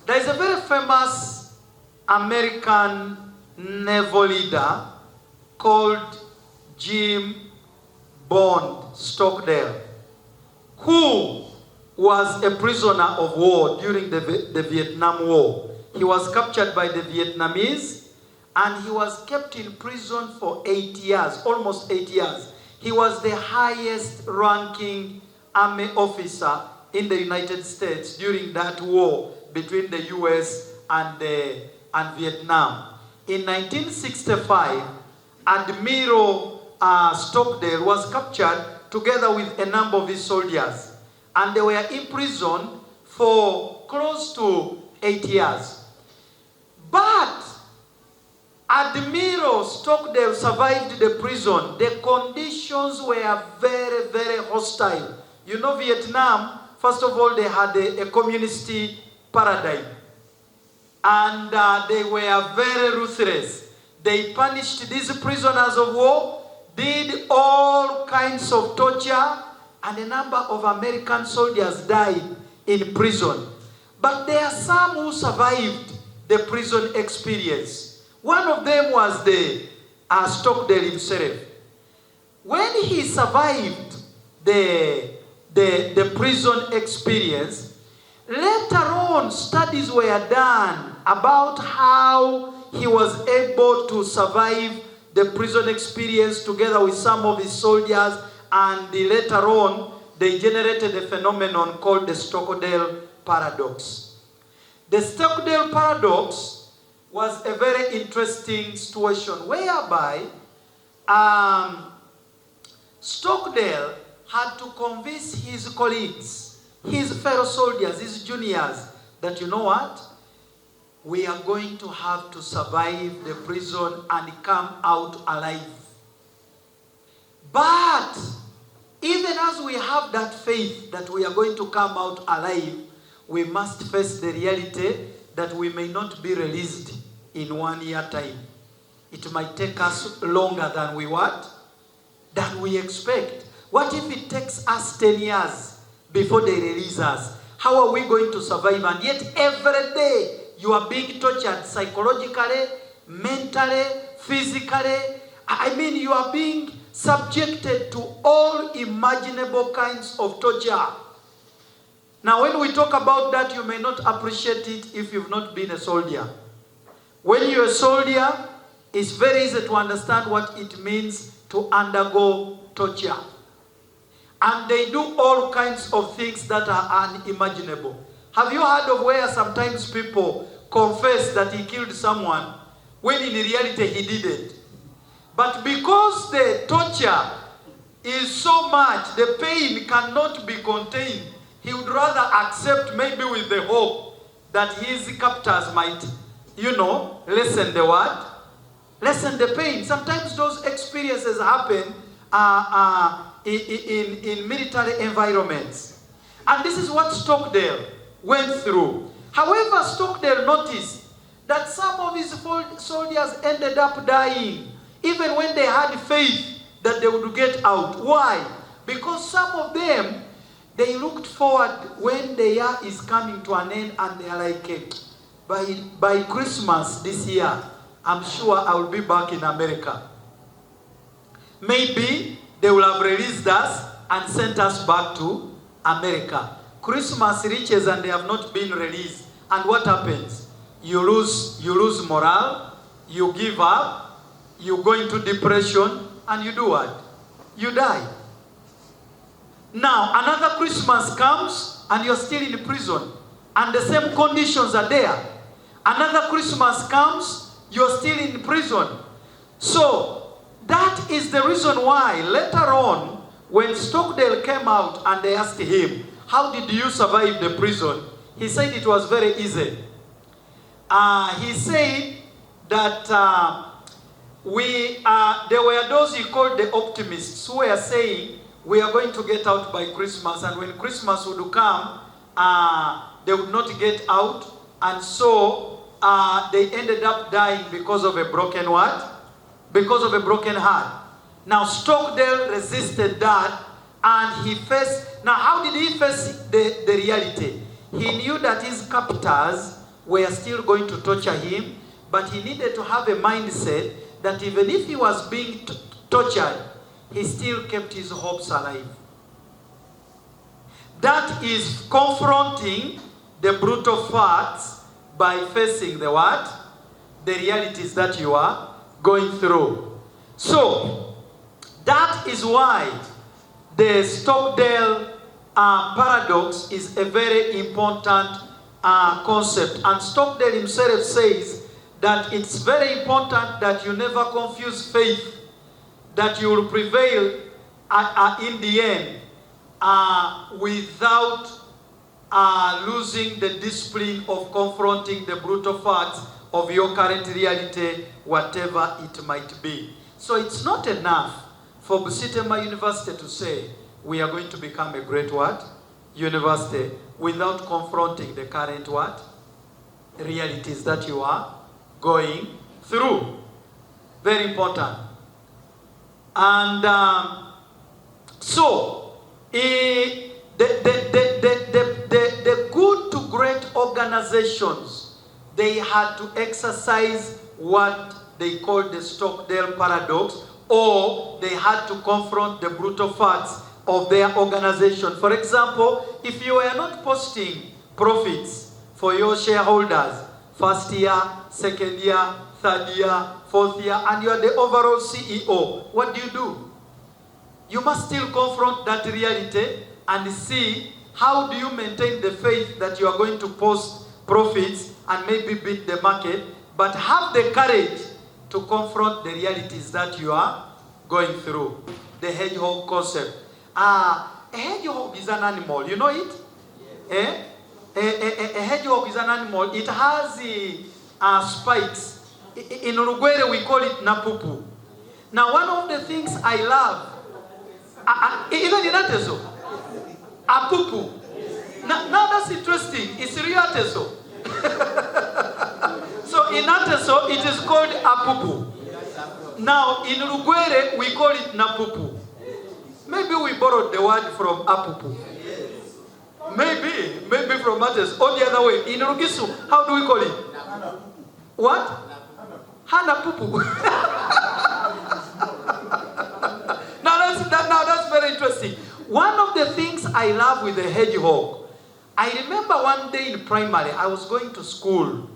There is a very famous American naval leader called Jim Bond Stockdale, who was a prisoner of war during the Vietnam War. He was captured by the Vietnamese and he was kept in prison for 8 years, almost 8 years. He was the highest ranking army officer in the United States during that war between the US and Vietnam. In 1965, Admiral Stockdale was captured together with a number of his soldiers, and they were imprisoned for close to 8 years. But Admiral Stockdale survived the prison. The conditions were very, very hostile. You know, Vietnam, first of all, they had a communist paradigm. And they were very ruthless. They punished these prisoners of war, did all kinds of torture, and a number of American soldiers died in prison. But there are some who survived the prison experience. One of them was the Stockdale himself. When he survived the prison experience, later on studies were done about how he was able to survive the prison experience together with some of his soldiers, and later on they generated a phenomenon called the Stockdale paradox. The Stockdale paradox was a very interesting situation whereby Stockdale had to convince his colleagues, his fellow soldiers, his juniors, that you know what? We are going to have to survive the prison and come out alive. But even as we have that faith that we are going to come out alive, we must face the reality that we may not be released in 1 year time. It might take us longer than we expect. What if it takes us 10 years before they release us? How are we going to survive? And yet every day you are being tortured psychologically, mentally, physically. I mean, you are being subjected to all imaginable kinds of torture. Now, when we talk about that, you may not appreciate it if you've not been a soldier. When you're a soldier, it's very easy to understand what it means to undergo torture. And they do all kinds of things that are unimaginable. Have you heard of where sometimes people confess that he killed someone when in reality he didn't? But because the torture is so much, the pain cannot be contained, he would rather accept, maybe with the hope that his captors might, lessen the what? Lessen the pain. Sometimes those experiences happen in military environments. And this is what Stockdale went through. However, Stockdale noticed that some of his soldiers ended up dying, even when they had faith that they would get out. Why? Because some of them, they looked forward when the year is coming to an end, and they are like, by Christmas this year, I'm sure I will be back in America. Maybe they will have released us and sent us back to America. Christmas reaches and they have not been released. And what happens? You lose morale, you give up, you go into depression, and you do what? You die. Now, another Christmas comes and you're still in prison, and the same conditions are there. Another Christmas comes, you're still in prison. So, that is the reason why later on, when Stockdale came out and they asked him, how did you survive the prison? He said it was very easy. He said that there were those he called the optimists who were saying, we are going to get out by Christmas, and when Christmas would come, they would not get out, and so they ended up dying because of a broken what? Because of a broken heart. Now Stockdale resisted that, and he faced. Now how did he face the reality? He knew that his captors were still going to torture him, but he needed to have a mindset that even if he was being tortured, he still kept his hopes alive. That is confronting the brutal facts by facing the what? The realities that you are going through. So, that is why the Stockdale paradox is a very important concept. And Stockdale himself says that it's very important that you never confuse faith, that you will prevail in the end without losing the discipline of confronting the brutal facts of your current reality, whatever it might be. So it's not enough for Busitema University to say, we are going to become a great what? University, without confronting the current what? Realities that you are going through. Very important. And the good to great organizations, they had to exercise what they call the Stockdale paradox, or they had to confront the brutal facts of their organization. For example, if you are not posting profits for your shareholders, first year, second year, third year, fourth year, and you are the overall CEO, what do? You must still confront that reality and see how do you maintain the faith that you are going to post profits and maybe beat the market, but have the courage to confront the realities that you are going through. The hedgehog concept. A hedgehog is an animal, you know it? Yes. A hedgehog is an animal. It has spikes. In Uruguay we call it napupu. Now one of the things I love, even in Ateso, apupu. Now that's interesting. It's real Ateso. So in Ateso it is called apupu. Now in Uruguay we call it napupu. Maybe we borrowed the word from apupu. Maybe from Ateso. Or the other way. In Urugisu, how do we call it? What? Hanapupu. Now that's very interesting. One of the things I love with the hedgehog, I remember one day in primary, I was going to school,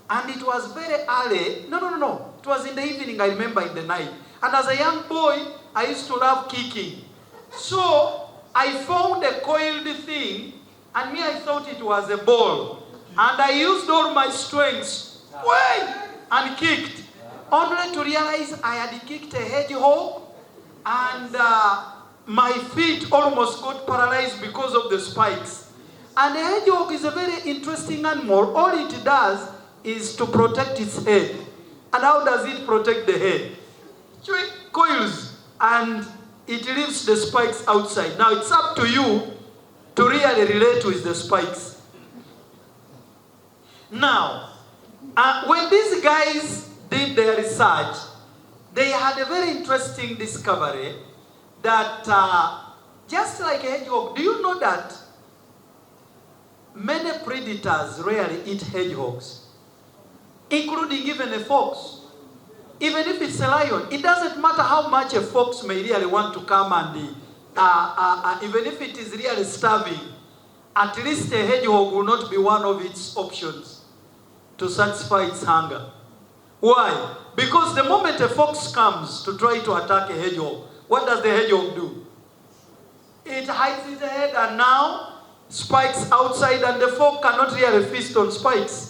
and it was very early. No. It was in the evening, I remember, in the night. And as a young boy, I used to love kicking. So I found a coiled thing, and I thought it was a ball. And I used all my strength, and kicked, only to realize I had kicked a hedgehog, and my feet almost got paralyzed because of the spikes. And a hedgehog is a very interesting animal. All it does is to protect its head. And how does it protect the head? It coils and it leaves the spikes outside. Now it's up to you to really relate with the spikes. Now, when these guys did their research, they had a very interesting discovery that just like a hedgehog, do you know that many predators rarely eat hedgehogs, including even a fox? Even if it's a lion, it doesn't matter how much a fox may really want to come and even if it is really starving, at least a hedgehog will not be one of its options to satisfy its hunger. Why? Because the moment a fox comes to try to attack a hedgehog, what does the hedgehog do? It hides its head and now spikes outside, and the fox cannot really feast on spikes.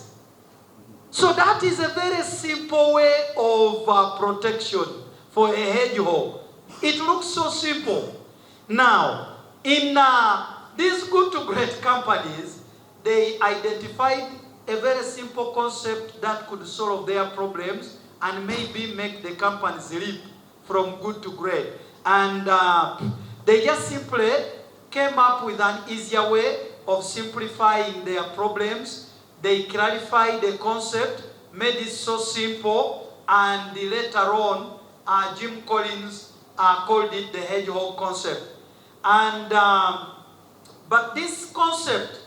So that is a very simple way of protection for a hedgehog. It looks so simple. Now, in these good to great companies, they identified a very simple concept that could solve their problems and maybe make the companies leap from good to great. And they just simply came up with an easier way of simplifying their problems. They clarified the concept, made it so simple, and later on, Jim Collins called it the hedgehog concept. And but this concept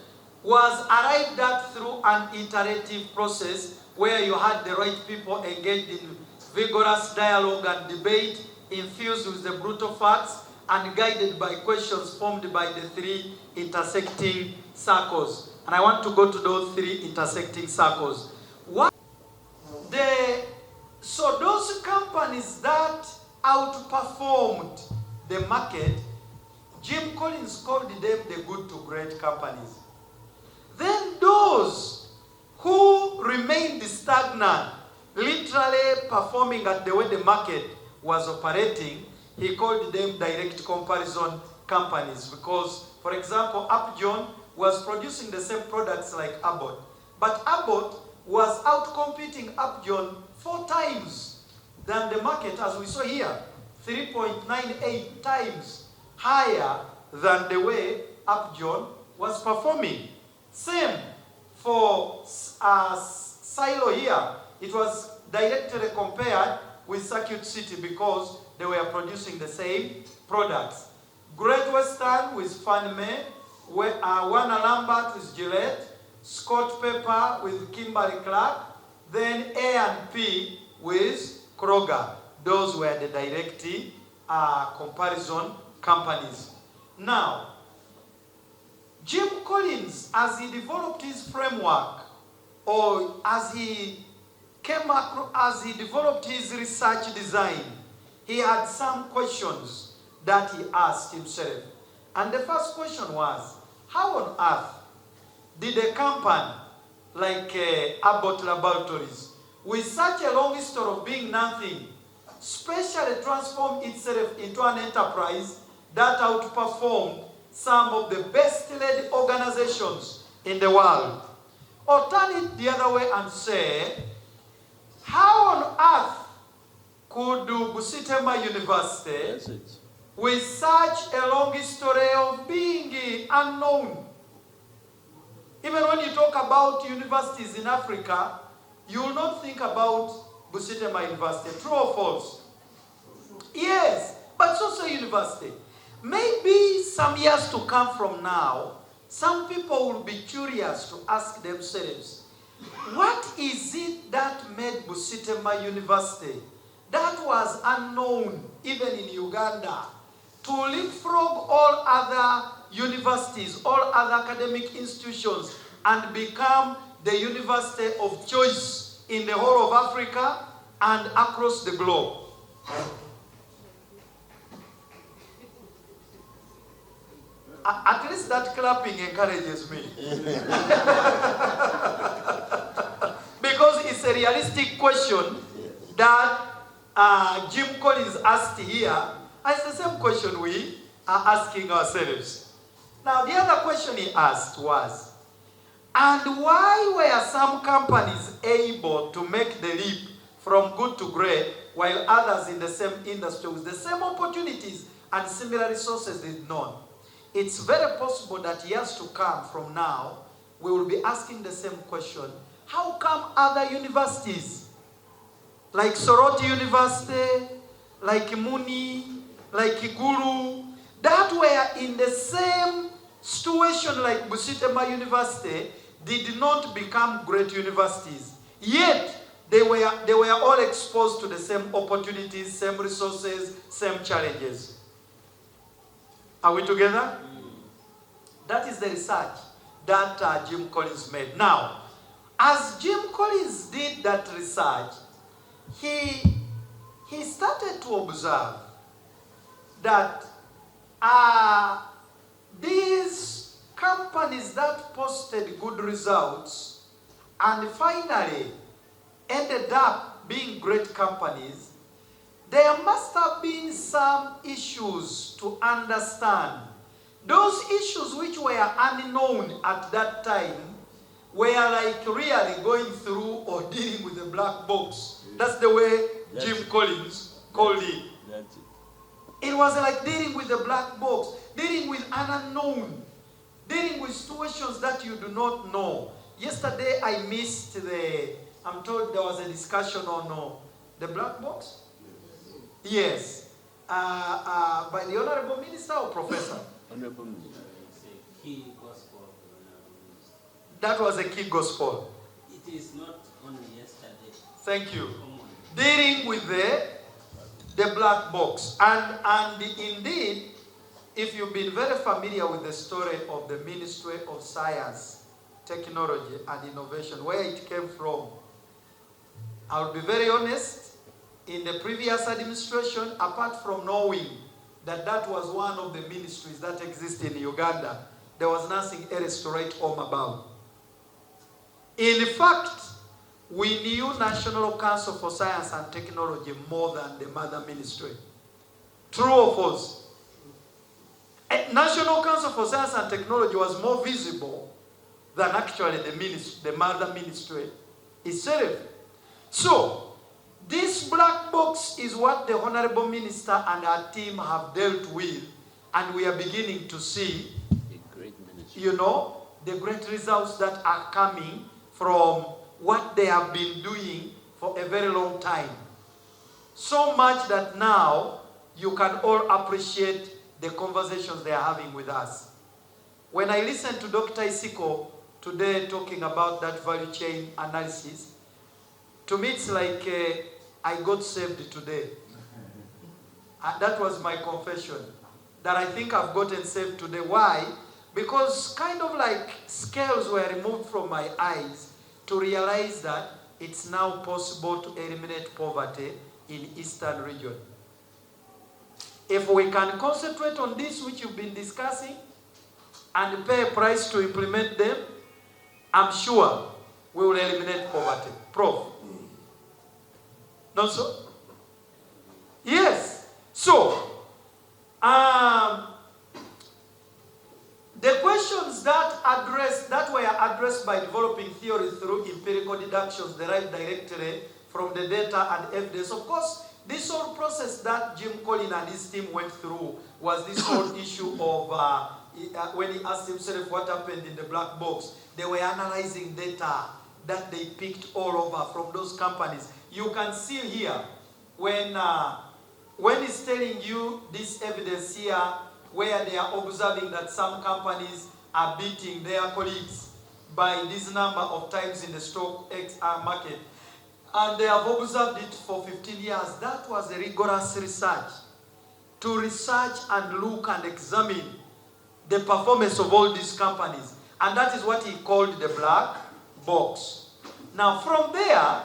was arrived at through an iterative process where you had the right people engaged in vigorous dialogue and debate, infused with the brutal facts, and guided by questions formed by the three intersecting circles. And I want to go to those three intersecting circles. So those companies that outperformed the market, Jim Collins called them the good to great companies. Then those who remained stagnant, literally performing at the way the market was operating, he called them direct comparison companies. Because, for example, Upjohn was producing the same products like Abbott. But Abbott was outcompeting Upjohn 4 times than the market, as we saw here, 3.98 times higher than the way Upjohn was performing. Same for Silo here. It was directly compared with Circuit City because they were producing the same products. Great Western with Fannie Mae, Warner Lambert with Gillette, Scott Pepper with Kimberly-Clark, then A&P with Kroger. Those were the direct comparison companies. Now, Jim Collins, as he developed his framework, or as he developed his research design, he had some questions that he asked himself. And the first question was, how on earth did a company like Abbott Laboratories, with such a long history of being nothing, specially transform itself into an enterprise that outperformed some of the best-led organizations in the world? Or turn it the other way and say, how on earth could Busitema University, with such a long history of being unknown? Even when you talk about universities in Africa, you will not think about Busitema University. True or false? Yes, but it's also a university. Maybe some years to come from now, some people will be curious to ask themselves, what is it that made Busitema University, that was unknown even in Uganda, to leapfrog all other universities, all other academic institutions, and become the university of choice in the whole of Africa and across the globe? At least that clapping encourages me. Because it's a realistic question that Jim Collins asked here, and it's the same question we are asking ourselves. Now, the other question he asked was, and why were some companies able to make the leap from good to great, while others in the same industry with the same opportunities and similar resources did not? It's very possible that years to come from now, we will be asking the same question. How come other universities, like Soroti University, like Muni, like Guru, that were in the same situation like Busitema University, did not become great universities? Yet, they were all exposed to the same opportunities, same resources, same challenges. Are we together? That is the research that Jim Collins made. Now, as Jim Collins did that research, he started to observe that these companies that posted good results and finally ended up being great companies, there must have been some issues to understand. Those issues which were unknown at that time were like really going through or dealing with the black box. That's the way Jim Collins called it. That's it. It was like dealing with the black box, dealing with an unknown, dealing with situations that you do not know. Yesterday I missed I'm told there was a discussion on the black box. Yes. By the Honorable Minister or Professor? Honorable Minister. He was for the Honorable Minister. That was a key gospel. It is not only yesterday. Thank you. Dealing with the black box. And indeed, if you've been very familiar with the story of the Ministry of Science, Technology and Innovation, where it came from, I'll be very honest, in the previous administration, apart from knowing that that was one of the ministries that exist in Uganda, there was nothing else to write home about. In fact, we knew National Council for Science and Technology more than the mother ministry. True or false? National Council for Science and Technology was more visible than actually the mother ministry itself. So, this black box is what the Honorable Minister and our team have dealt with, and we are beginning to see, the great results that are coming from what they have been doing for a very long time. So much that now you can all appreciate the conversations they are having with us. When I listened to Dr. Isiko today talking about that value chain analysis, to me it's like I got saved today. That was my confession, that I think I've gotten saved today. Why? Because kind of like scales were removed from my eyes to realize that it's now possible to eliminate poverty in Eastern region. If we can concentrate on this which you've been discussing and pay a price to implement them, I'm sure we will eliminate poverty. Prof. Not so? Yes. So, the questions that were addressed by developing theory through empirical deductions derived directly from the data and evidence. Of course, this whole process that Jim Collins and his team went through was this whole issue of when he asked himself what happened in the black box. They were analyzing data that they picked all over from those companies. You can see here when he's telling you this evidence here, where they are observing that some companies are beating their colleagues by this number of times in the stock market. And they have observed it for 15 years. That was a rigorous research. To research and look and examine the performance of all these companies. And that is what he called the black box. Now from there,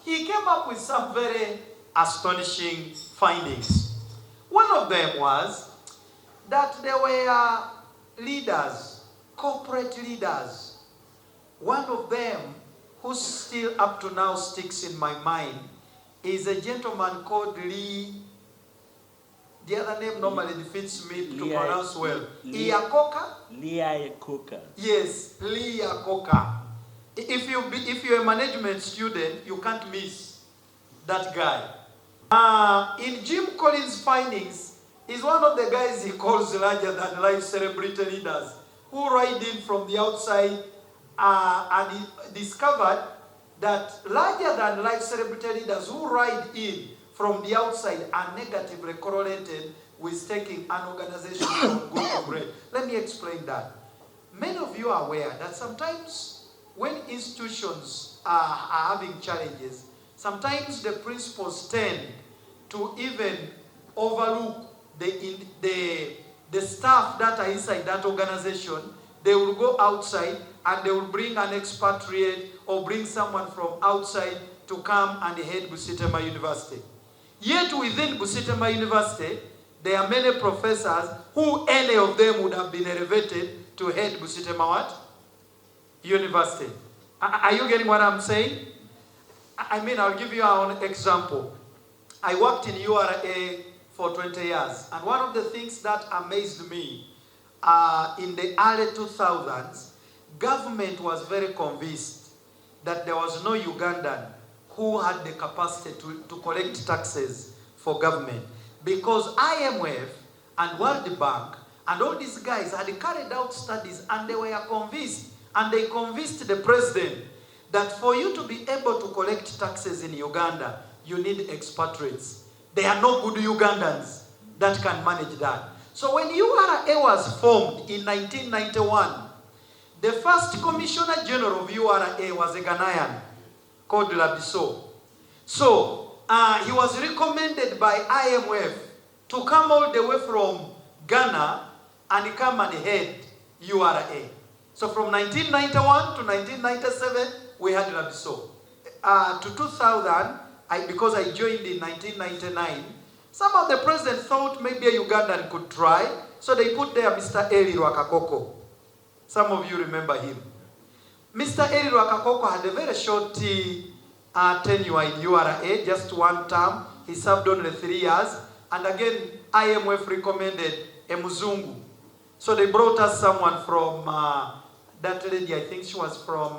he came up with some very astonishing findings. One of them was that there were leaders, corporate leaders. One of them, who still up to now sticks in my mind, is a gentleman called Lee. The other name normally defeats me to pronounce well. Iacocca? Iacocca. Yes, Lee Iacocca. If you're a management student, you can't miss that guy. In Jim Collins' findings, he's one of the guys he calls larger than life celebrity leaders who ride in from the outside, and he discovered that larger than life celebrity leaders who ride in from the outside are negatively correlated with taking an organization from good to great. Let me explain that. Many of you are aware that sometimes when institutions are having challenges, sometimes the principals tend to even overlook the staff that are inside that organization. They will go outside and they will bring an expatriate or bring someone from outside to come and head Busitema University. Yet within Busitema University, there are many professors who any of them would have been elevated to head Busitema what? University. Are you getting what I'm saying? I mean, I'll give you an example. I worked in URA for 20 years, and one of the things that amazed me in the early 2000s, government was very convinced that there was no Ugandan who had the capacity to collect taxes for government, because IMF and World Bank and all these guys had carried out studies, and they were convinced, and they convinced the president that for you to be able to collect taxes in Uganda, you need expatriates. There are no good Ugandans that can manage that. So when URA was formed in 1991, The first Commissioner General of URA was a Ghanaian called Labiso. So he was recommended by IMF to come all the way from Ghana and come and head URA. So from 1991 to 1997, we had Labiso. To 2000, because I joined in 1999, some of the presidents thought maybe a Ugandan could try, so they put there Mr. Eli Rwakakoko. Some of you remember him. Mr. Eli Rwakakoko had a very short tenure in URA, just one term. He served only 3 years, and again, IMF recommended a Muzungu. So they brought us someone from, that lady, I think she was from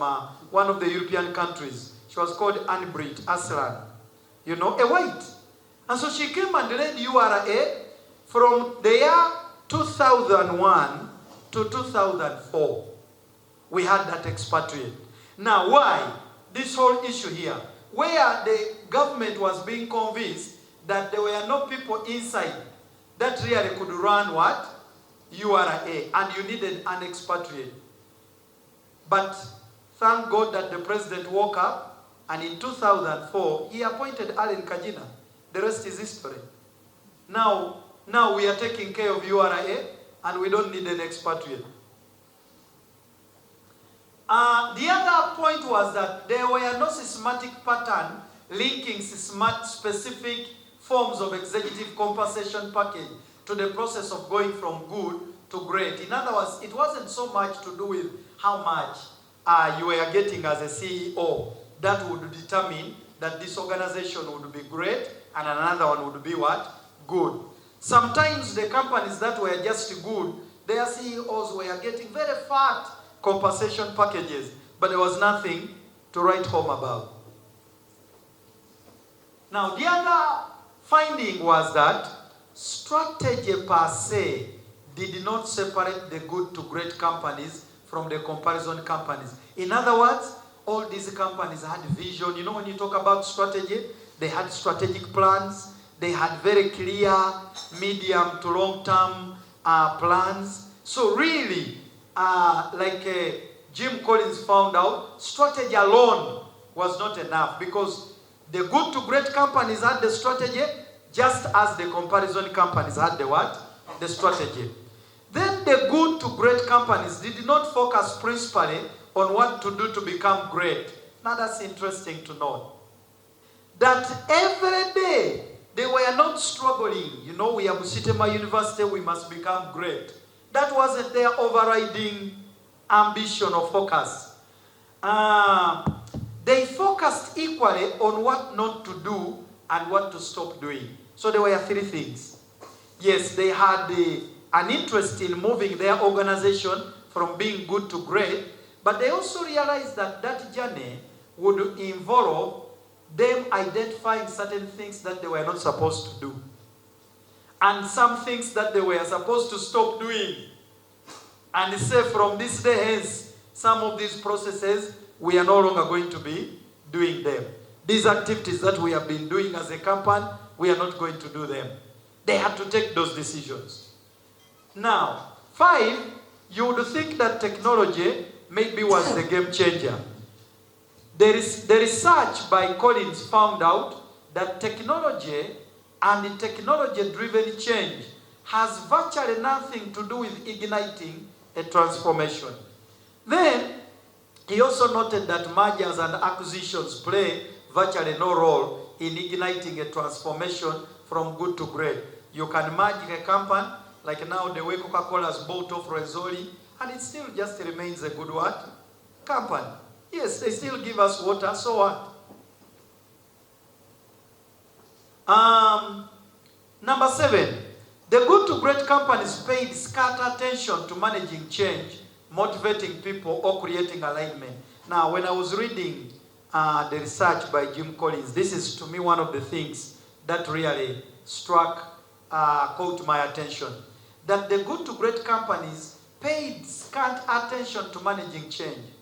one of the European countries. She was called Anne-Britt Aslan. You know, a white. And so she came and led URA from the year 2001 to 2004. We had that expatriate. Now, why? This whole issue here, where the government was being convinced that there were no people inside that really could run what? URA, and you needed an expatriate. But thank God that the president woke up, and in 2004, he appointed Allen Kajina. The rest is history. Now we are taking care of URA, and we don't need an expatriate. The other point was that there were no systematic pattern linking specific forms of executive compensation package to the process of going from good to great. In other words, it wasn't so much to do with how much you were getting as a CEO that would determine that this organization would be great and another one would be what? Good. Sometimes the companies that were just good, their CEOs were getting very fat compensation packages, but there was nothing to write home about. Now, the other finding was that strategy per se did not separate the good to great companies from the comparison companies. In other words, all these companies had vision. You know, when you talk about strategy, they had strategic plans. They had very clear medium to long-term plans. So really, Jim Collins found out, strategy alone was not enough, because the good to great companies had the strategy just as the comparison companies had the what? The strategy. Then the good to great companies did not focus principally on what to do to become great. Now that's interesting to know. That every day they were not struggling. You know, we are Busitema University, we must become great. That wasn't their overriding ambition or focus. They focused equally on what not to do and what to stop doing. So there were 3 things. Yes, they had an interest in moving their organization from being good to great, but they also realized that that journey would involve them identifying certain things that they were not supposed to do, and some things that they were supposed to stop doing. And say, from this day hence, some of these processes, we are no longer going to be doing them. These activities that we have been doing as a company, we are not going to do them. They had to take those decisions. Now, 5, you would think that technology maybe was the game changer. The research by Collins found out that technology and the technology-driven change has virtually nothing to do with igniting a transformation. Then, he also noted that mergers and acquisitions play virtually no role in igniting a transformation from good to great. You can merge a company, like now the way Coca-Cola has bought off Rizzoli, and it still just remains a good what? Company. Yes, they still give us water, so what? Number 7, the good to great companies paid scant attention to managing change, motivating people, or creating alignment. Now, when I was reading the research by Jim Collins, this is to me one of the things that really caught my attention. That the good to great companies paid scant attention to managing change.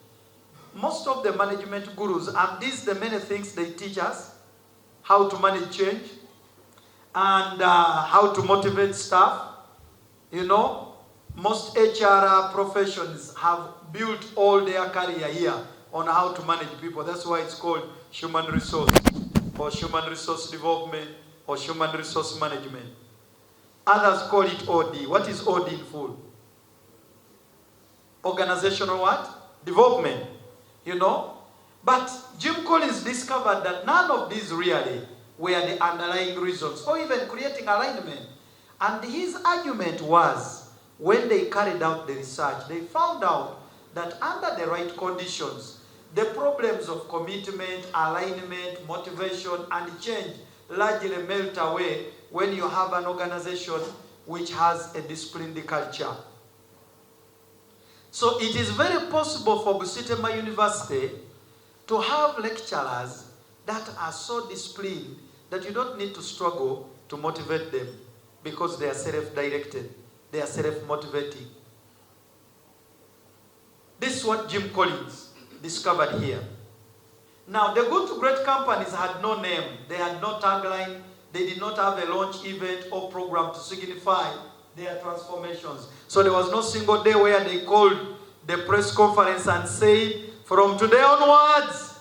Most of the management gurus, and these are the many things they teach us, how to manage change, and how to motivate staff, you know, Most HR professions have built all their career here on how to manage people. That's why it's called human resource, or human resource development, or human resource management. Others call it OD. What is OD in full? Organizational what? Development. You know? But Jim Collins discovered that none of these really were the underlying reasons, or even creating alignment. And his argument was, when they carried out the research, they found out that under the right conditions, the problems of commitment, alignment, motivation, and change largely melt away when you have an organization which has a disciplined culture. So it is very possible for Busitema University to have lecturers that are so disciplined that you don't need to struggle to motivate them because they are self-directed, they are self-motivating. This is what Jim Collins discovered here. Now, the good to great companies had no name, they had no tagline, they did not have a launch event or program to signify their transformations. So there was no single day where they called the press conference and said, from today onwards,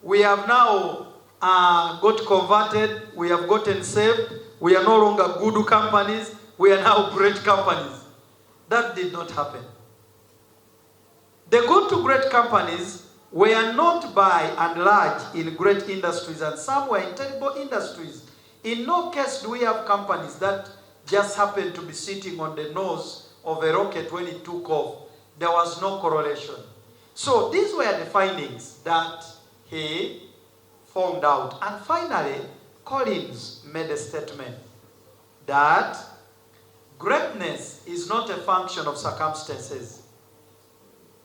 we have now got converted, we have gotten saved, we are no longer good companies, we are now great companies. That did not happen. The good to great companies were not by and large in great industries, and some were in terrible industries. In no case do we have companies that just happened to be sitting on the nose of a rocket when it took off. There was no correlation. So these were the findings that he found out. And finally, Collins made a statement that greatness is not a function of circumstances.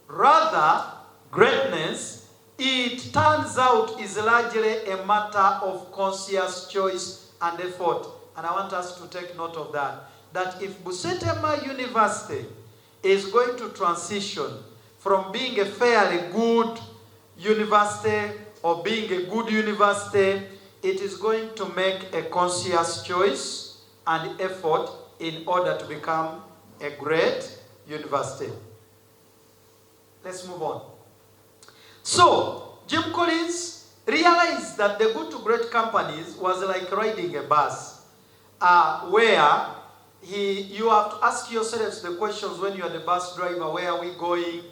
Rather, greatness, it turns out, is largely a matter of conscious choice and effort. And I want us to take note of that. That if Busitema University is going to transition from being a fairly good university or being a good university, it is going to make a conscious choice and effort in order to become a great university. Let's move on. So, Jim Collins realized that the good to great companies was like riding a bus, where you have to ask yourselves the questions when you are the bus driver: where are we going?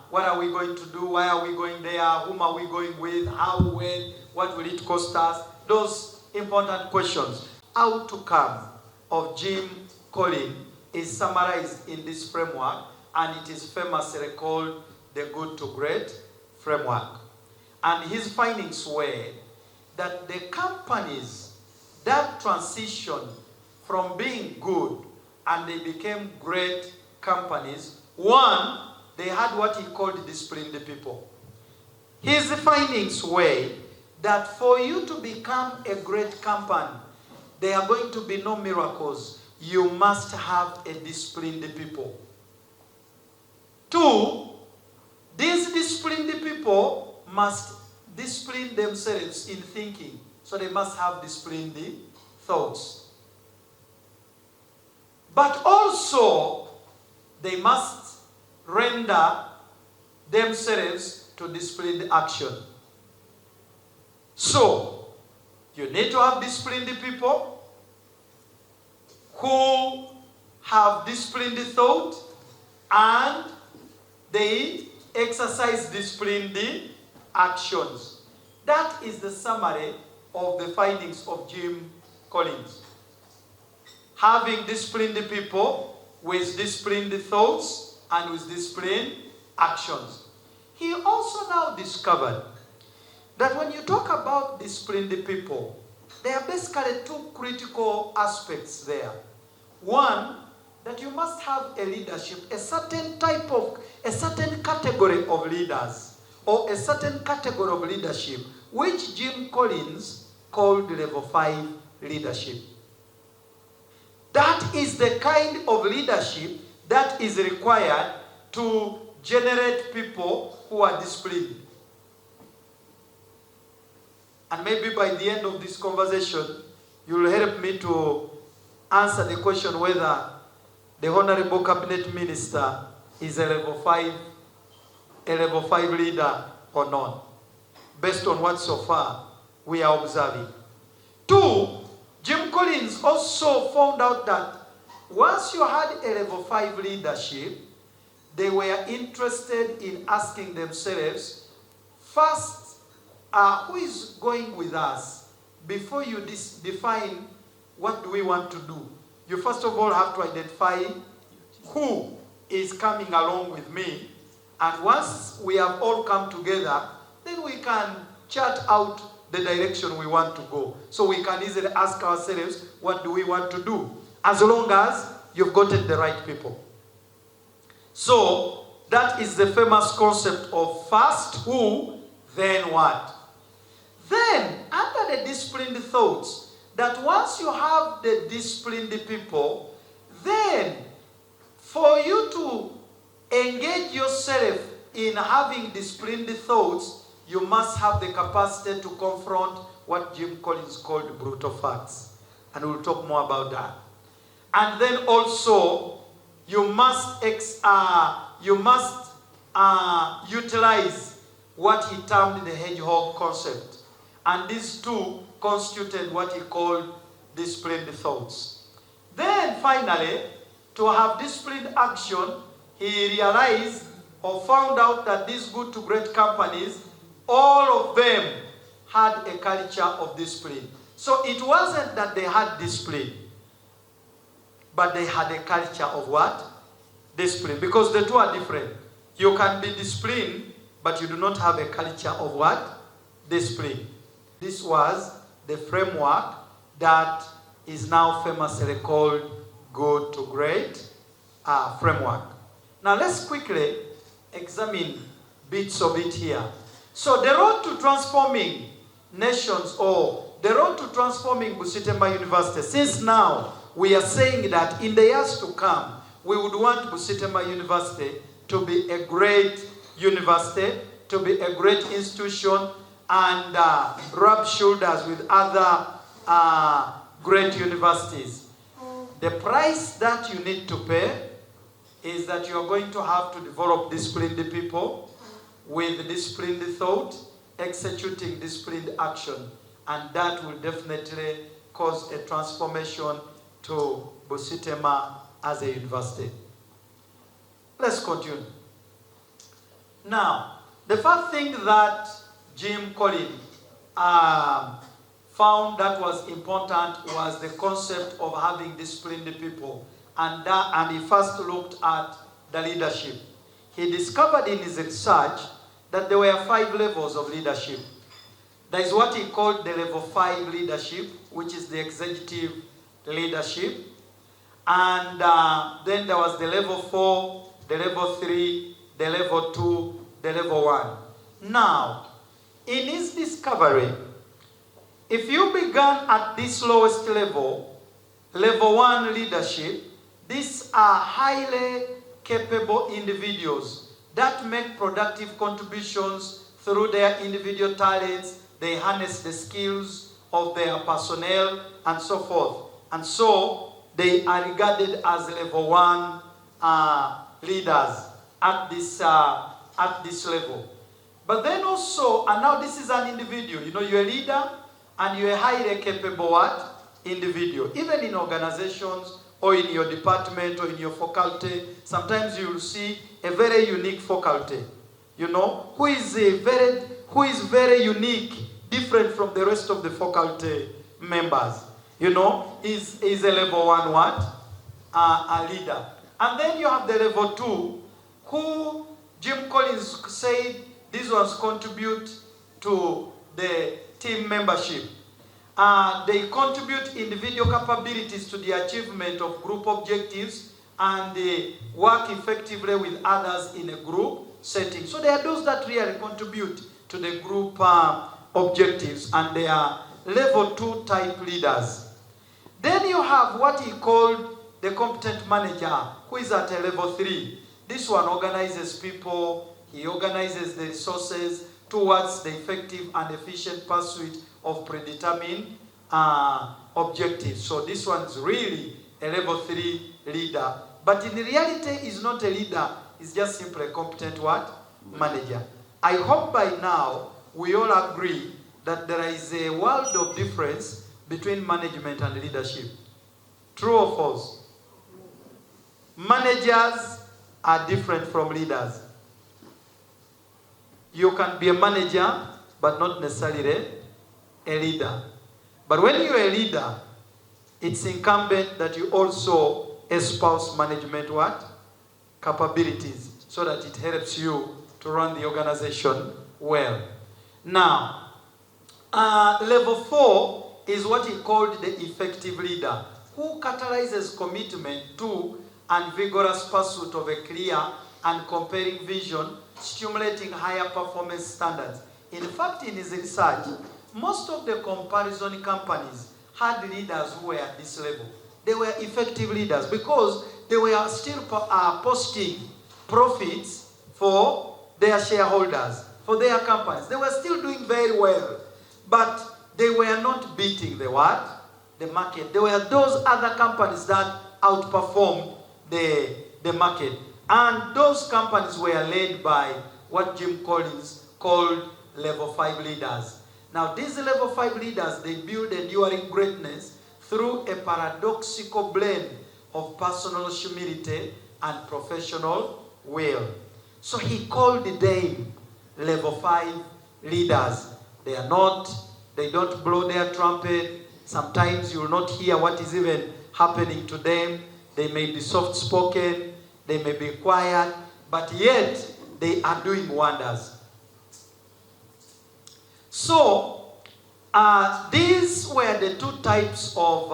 What are we going to do? Why are we going there? Whom are we going with? How, when? What will it cost us? Those important questions. Outcome of Jim Collins is summarized in this framework, and it is famously called the Good to Great Framework. And his findings were that the companies that transitioned from being good and they became great companies, one, they had what he called disciplined people. His findings were that for you to become a great company, there are going to be no miracles. You must have a disciplined people. Two, these disciplined people must discipline themselves in thinking. So they must have disciplined thoughts. But also, they must render themselves to disciplined action. So, you need to have disciplined people who have disciplined thought and they exercise disciplined actions. That is the summary of the findings of Jim Collins. Having disciplined people with disciplined thoughts and with disciplined actions. He also now discovered that when you talk about disciplined people, there are basically two critical aspects there. One, that you must have a leadership, a certain category of leaders, or a certain category of leadership, which Jim Collins called level 5 leadership. That is the kind of leadership that is required to generate people who are disciplined. And maybe by the end of this conversation, you will help me to answer the question whether the Honorable Cabinet Minister is a level 5 leader or not, based on what so far we are observing. 2, Jim Collins also found out that once you had a level 5 leadership, they were interested in asking themselves, first, who is going with us? Before you define what do we want to do, you first of all have to identify who is coming along with me. And once we have all come together, then we can chart out the direction we want to go. So we can easily ask ourselves, what do we want to do? As long as you've gotten the right people. So that is the famous concept of first who, then what. Then, under the disciplined thoughts, that once you have the disciplined people, then for you to engage yourself in having disciplined thoughts, you must have the capacity to confront what Jim Collins called brutal facts. And we'll talk more about that. And then also, you must utilize what he termed the hedgehog concept. And these two constituted what he called disciplined thoughts. Then finally, to have disciplined action, he realized or found out that these good to great companies, all of them had a culture of discipline. So it wasn't that they had discipline, but they had a culture of what? Discipline. Because the two are different. You can be disciplined, but you do not have a culture of what? Discipline. This was the framework that is now famously called Good to Great Framework. Now let's quickly examine bits of it here. So the road to transforming nations, or the road to transforming Busitema University, since now we are saying that in the years to come, we would want Busitema University to be a great university, to be a great institution, and rub shoulders with other great universities. The price that you need to pay is that you are going to have to develop disciplined people with disciplined thought, executing disciplined action, and that will definitely cause a transformation to Busitema as a university. Let's continue. Now, the first thing that Jim Collins found that was important was the concept of having disciplined people. And he first looked at the leadership. He discovered in his research that there were 5 levels of leadership. There is what he called the level 5 leadership, which is the executive leadership. And then there was the level 4, the level 3, the level 2, the level 1. Now, in his discovery, if you began at this lowest level, level 1 leadership, these are highly capable individuals that make productive contributions through their individual talents. They harness the skills of their personnel and so forth. And so they are regarded as level 1 leaders at this level. But then also, and now this is an individual. You know, you're a leader and you're a highly capable what? Individual. Even in organizations or in your department or in your faculty, sometimes you will see a very unique faculty, you know, who is very unique, different from the rest of the faculty members. You know, is a level 1 what? A leader. And then you have the level 2, who Jim Collins said these ones contribute to the team membership. They contribute individual capabilities to the achievement of group objectives, and they work effectively with others in a group setting. So they are those that really contribute to the group objectives, and they are level 2 type leaders. Then you have what he called the competent manager, who is at a level 3. This one organizes people, he organizes the resources towards the effective and efficient pursuit of predetermined objectives. So this one's really a level 3 leader. But in reality, he's not a leader. He's just simply a competent what? Manager. I hope by now we all agree that there is a world of difference between management and leadership. True or false? Managers are different from leaders. You can be a manager, but not necessarily a leader. But when you're a leader, it's incumbent that you also espouse management what? Capabilities, so that it helps you to run the organization well. Now, level 4 is what he called the effective leader, who catalyzes commitment to and vigorous pursuit of a clear and compelling vision, stimulating higher performance standards. In fact, in his research, most of the comparison companies had leaders who were at this level. They were effective leaders because they were still posting profits for their shareholders, for their companies. They were still doing very well, but they were not beating the what? The market. There were those other companies that outperformed the market. And those companies were led by what Jim Collins called level 5 leaders. Now, these level 5 leaders, they build enduring greatness through a paradoxical blend of personal humility and professional will. So he called them level 5 leaders. They don't blow their trumpet. Sometimes you will not hear what is even happening to them. They may be soft-spoken, they may be quiet, but yet they are doing wonders. So, these were the two types of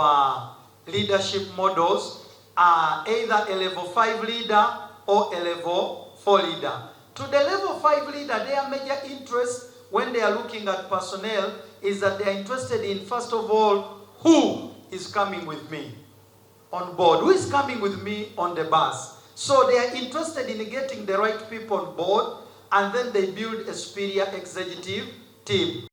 leadership models, either a level 5 leader or a level 4 leader. To the level 5 leader, their major interest when they are looking at personnel is that they are interested in, first of all, who is coming with me on board? Who is coming with me on the bus? So they are interested in getting the right people on board, and then they build a superior executive team.